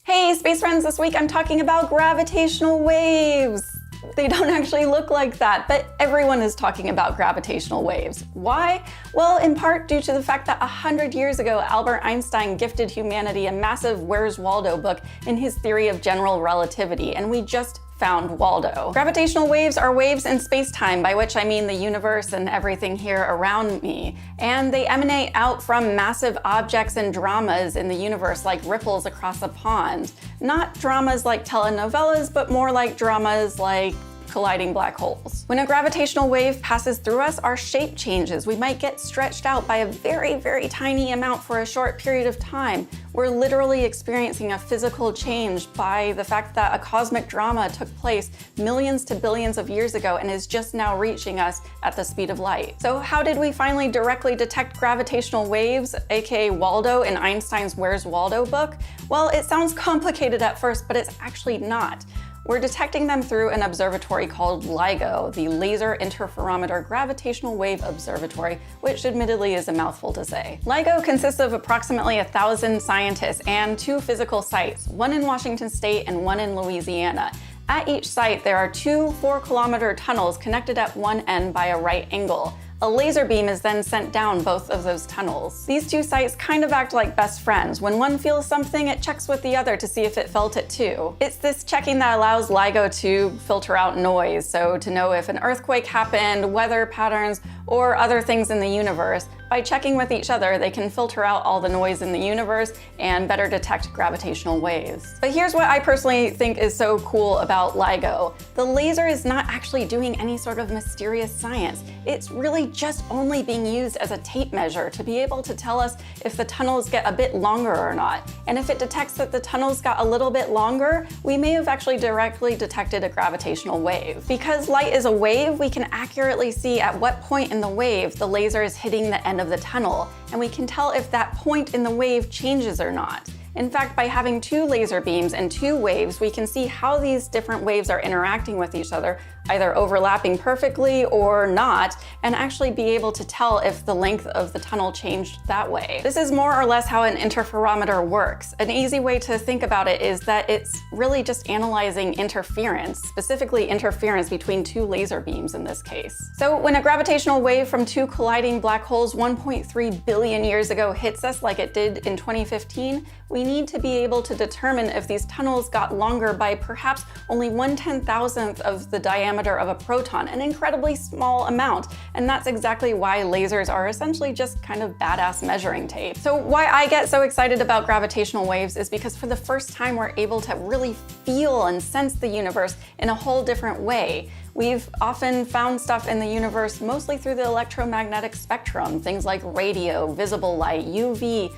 Hey, space friends, this week I'm talking about gravitational waves. They don't actually look like that, but everyone is talking about gravitational waves. Why? Well, in part due to the fact that 100 years ago, Albert Einstein gifted humanity a massive Where's Waldo book in his theory of general relativity, and we just found Waldo. Gravitational waves are waves in space-time, by which I mean the universe and everything here around me. And they emanate out from massive objects and dramas in the universe like ripples across a pond. Not dramas like telenovelas, but more like dramas like colliding black holes. When a gravitational wave passes through us, our shape changes. We might get stretched out by a very, very tiny amount for a short period of time. We're literally experiencing a physical change by the fact that a cosmic drama took place millions to billions of years ago and is just now reaching us at the speed of light. So how did we finally directly detect gravitational waves, aka Waldo in Einstein's Where's Waldo book? Well, it sounds complicated at first, but it's actually not. We're detecting them through an observatory called LIGO, the Laser Interferometer Gravitational Wave Observatory, which admittedly is a mouthful to say. LIGO consists of approximately 1,000 scientists and 2 physical sites, one in Washington State and one in Louisiana. At each site, there are 2 4-kilometer tunnels connected at one end by a right angle. A laser beam is then sent down both of those tunnels. These 2 sites kind of act like best friends. When one feels something, it checks with the other to see if it felt it too. It's this checking that allows LIGO to filter out noise, so to know if an earthquake happened, weather patterns, or other things in the universe. By checking with each other, they can filter out all the noise in the universe and better detect gravitational waves. But here's what I personally think is so cool about LIGO. The laser is not actually doing any sort of mysterious science. It's really just only being used as a tape measure to be able to tell us if the tunnels get a bit longer or not. And if it detects that the tunnels got a little bit longer, we may have actually directly detected a gravitational wave. Because light is a wave, we can accurately see at what point in the wave the laser is hitting the end of the tunnel, and we can tell if that point in the wave changes or not. In fact, by having 2 laser beams and 2 waves, we can see how these different waves are interacting with each other, either overlapping perfectly or not, and actually be able to tell if the length of the tunnel changed that way. This is more or less how an interferometer works. An easy way to think about it is that it's really just analyzing interference, specifically interference between 2 laser beams in this case. So when a gravitational wave from 2 colliding black holes 1.3 billion years ago hits us like it did in 2015, we need to be able to determine if these tunnels got longer by perhaps only 1/10,000th of the diameter of a proton, an incredibly small amount. And that's exactly why lasers are essentially just kind of badass measuring tape. So why I get so excited about gravitational waves is because for the first time we're able to really feel and sense the universe in a whole different way. We've often found stuff in the universe mostly through the electromagnetic spectrum, things like radio, visible light, UV,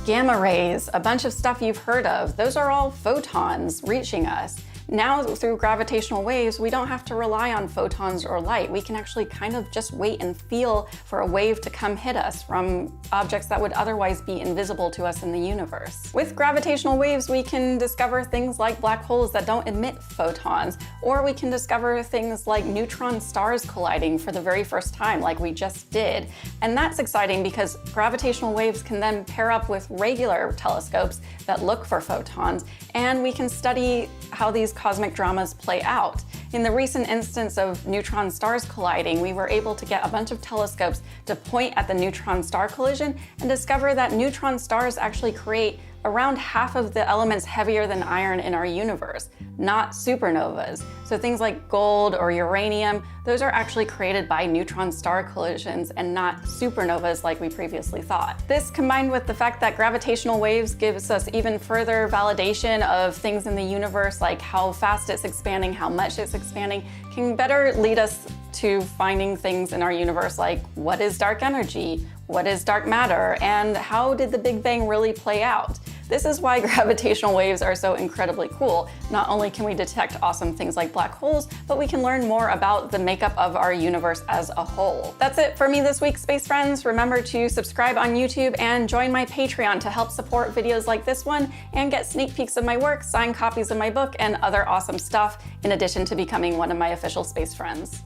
gamma rays, a bunch of stuff you've heard of. Those are all photons reaching us. Now, through gravitational waves, we don't have to rely on photons or light. We can actually kind of just wait and feel for a wave to come hit us from objects that would otherwise be invisible to us in the universe. With gravitational waves, we can discover things like black holes that don't emit photons, or we can discover things like neutron stars colliding for the very first time, like we just did. And that's exciting because gravitational waves can then pair up with regular telescopes that look for photons, and we can study how these cosmic dramas play out. In the recent instance of neutron stars colliding, we were able to get a bunch of telescopes to point at the neutron star collision and discover that neutron stars actually create around half of the elements heavier than iron in our universe, not supernovas. So things like gold or uranium, those are actually created by neutron star collisions and not supernovas like we previously thought. This, combined with the fact that gravitational waves gives us even further validation of things in the universe, like how fast it's expanding, how much it's expanding, can better lead us to finding things in our universe like what is dark energy, what is dark matter, and how did the Big Bang really play out? This is why gravitational waves are so incredibly cool. Not only can we detect awesome things like black holes, but we can learn more about the makeup of our universe as a whole. That's it for me this week, space friends. Remember to subscribe on YouTube and join my Patreon to help support videos like this one and get sneak peeks of my work, signed copies of my book, and other awesome stuff, in addition to becoming one of my official space friends.